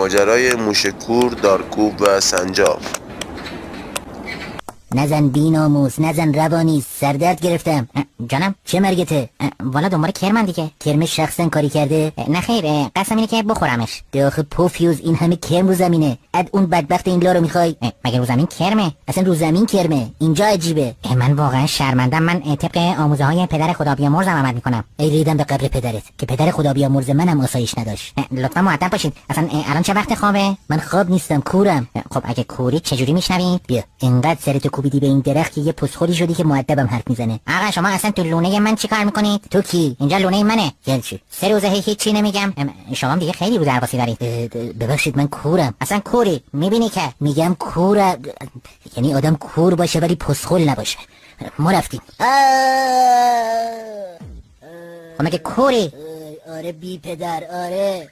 ماجرای موشکور، دارکوب و سنجاب. نزن بیناموس، نزن روانی، سردرد گرفتم. جانم چه مرگته؟ والا دنبال کرمن دیگه. کرم شخصا کاری کرده؟ نه خیر، قسم اینه که بخورمش. آخه پوفیوز این همه کرم رو زمینه، اد اون بدبخت این لا رو میخوای؟ مگه رو زمین کرمه؟ اصلا رو زمین کرمه، اینجا عجیبه. من واقعا شرمندم. من طبق آموزه های پدر خدا بیامرزم عمل میکنم. ای ریدم به قبر پدرت که پدر خدا بیامرز منم آسایش نداشت. لطفا مؤدب باشید. اصلا الان چه وقت خوابه؟ من خواب نیستم، کورم. خب اگه کوری چجوری میشنوید؟ بیا اینقدر سرتو کوبیدی به این درخت که یه پسخوری شدی که مؤدبم حرف میزنه. آقا شما اصلا تو لونه من چیکار میکنید؟ تو کی؟ اینجا لونه منه. یعنی چی؟ 3 روزه هیچی نمیگم. شما دیگه خیلی رو درواسی دارید. ببخشید من کورم. اصلا کوری؟ میبینی که میگم کورم، یعنی آدم کور باشه ولی پسخول نباشه. ما رفتیم. خب مگه کوری؟ آره بی پدر، آره.